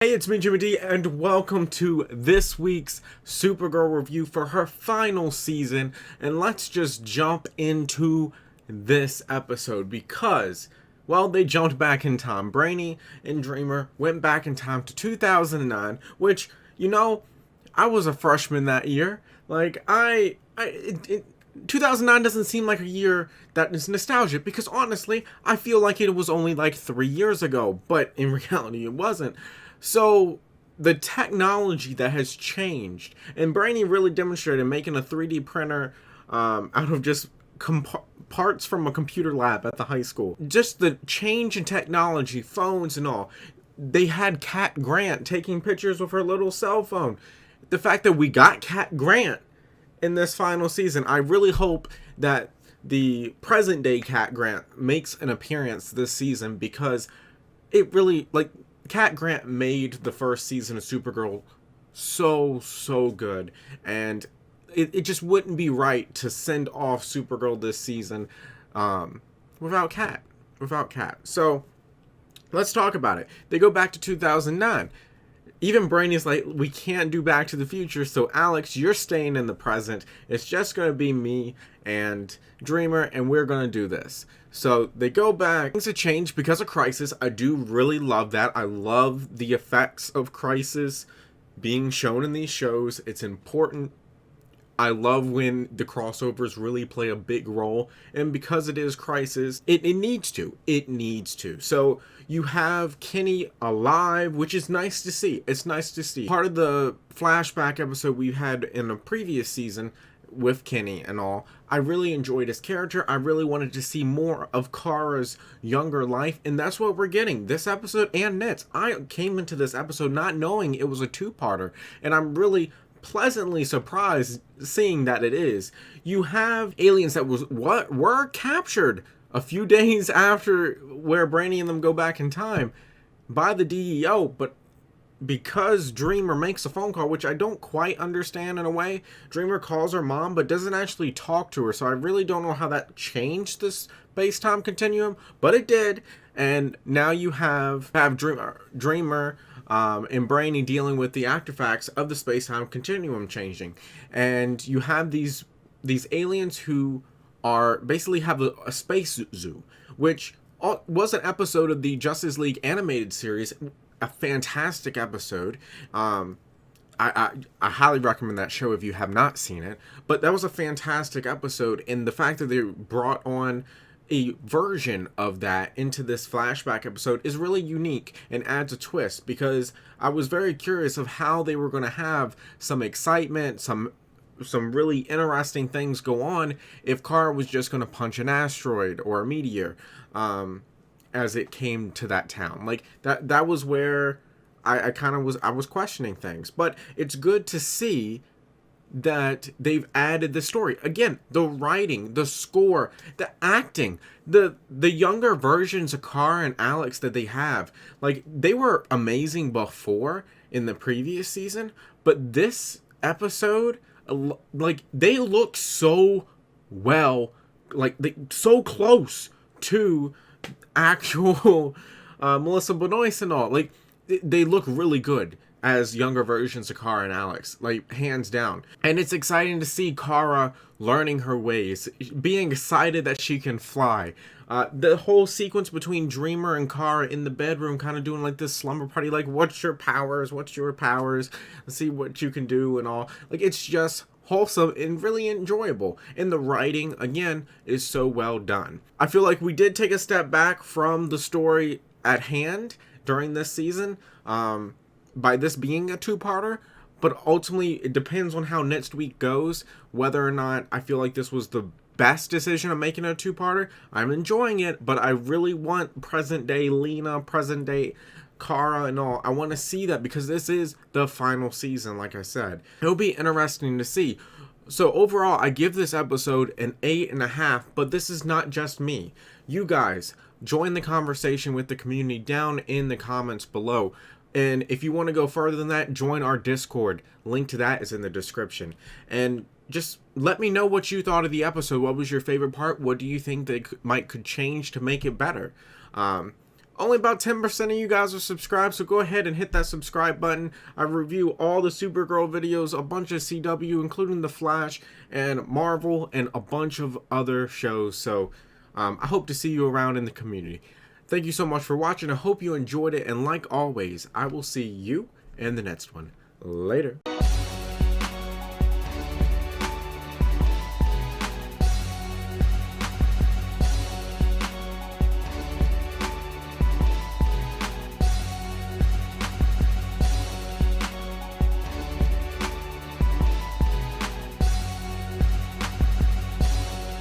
Hey, it's me, Jimmy D, and welcome to this week's Supergirl review for her final season. And let's just jump into this episode because, well, they jumped back in time. Brainy and Dreamer went back in time to 2009, which, I was a freshman that year. 2009 doesn't seem like a year that is nostalgic because honestly, I feel like it was only like 3 years ago, but in reality, it wasn't. So the technology that has changed, and Brainy really demonstrated making a 3D printer out of just parts from a computer lab at the high school. Just the change in technology, phones and all. They had Cat Grant taking pictures with her little cell phone. The fact that we got Cat Grant in this final season, I really hope that the present day Cat Grant makes an appearance this season because it really, Cat Grant made the first season of Supergirl so good, and it just wouldn't be right to send off Supergirl this season without Cat. So let's talk about it. They go back to 2009. Even Brainy's like, we can't do Back to the Future, so Alex, you're staying in the present. It's just going to be me and Dreamer, and we're going to do this. So they go back. Things have changed because of Crisis. I do really love that. I love the effects of Crisis being shown in these shows. It's important. I love when the crossovers really play a big role, and because it is Crisis, it needs to. It needs to. So you have Kenny alive, which is nice to see. It's nice to see. Part of the flashback episode we had in a previous season with Kenny and all, I really enjoyed his character. I really wanted to see more of Kara's younger life, and that's what we're getting this episode and next. I came into this episode not knowing it was a two-parter, and I'm really pleasantly surprised seeing that it is. You have aliens that were captured a few days after where Brainy and them go back in time by the DEO, but because Dreamer makes a phone call, which I don't quite understand in a way. Dreamer calls her mom but doesn't actually talk to her, so I really don't know how that changed this space-time continuum, but it did. And now you have Dreamer and Brainy dealing with the artifacts of the space-time continuum changing, and you have these aliens who are basically have a space zoo, which was an episode of the Justice League animated series, a fantastic episode. I highly recommend that show if you have not seen it, but that was a fantastic episode, and the fact that they brought on a version of that into this flashback episode is really unique and adds a twist, because I was very curious of how they were going to have some excitement, some really interesting things go on if Kara was just going to punch an asteroid or a meteor as it came to that town. Like that was where I was questioning things, but it's good to see that they've added the story. Again, the writing, the score, the acting, the younger versions of Kara and Alex that they have, like, they were amazing before in the previous season, but this episode, like, they look so well, like, so close to actual Melissa Benoist and all. Like, they look really good as younger versions of Kara and Alex, like, hands down. And it's exciting to see Kara learning her ways, being excited that she can fly. The whole sequence between Dreamer and Kara in the bedroom, kind of doing like this slumber party, like, what's your powers? Let's see what you can do and all. Like, it's just wholesome and really enjoyable. And the writing, again, is so well done. I feel like we did take a step back from the story at hand during this season, by this being a two-parter, but ultimately it depends on how next week goes, whether or not I feel like this was the best decision of making a two-parter. I'm enjoying it, but I really want present day Lena, present day Kara and all. I want to see that because this is the final season, like I said. It'll be interesting to see. So overall, I give this episode an 8.5, but this is not just me. You guys, join the conversation with the community down in the comments below. And if you want to go further than that, join our Discord. Link to that is in the description. And just let me know what you thought of the episode. What was your favorite part? What do you think they could change to make it better? Only about 10% of you guys are subscribed, so go ahead and hit that subscribe button. I review all the Supergirl videos, a bunch of CW, including The Flash and Marvel, and a bunch of other shows. So I hope to see you around in the community. Thank you so much for watching. I hope you enjoyed it, and like always, I will see you in the next one. Later.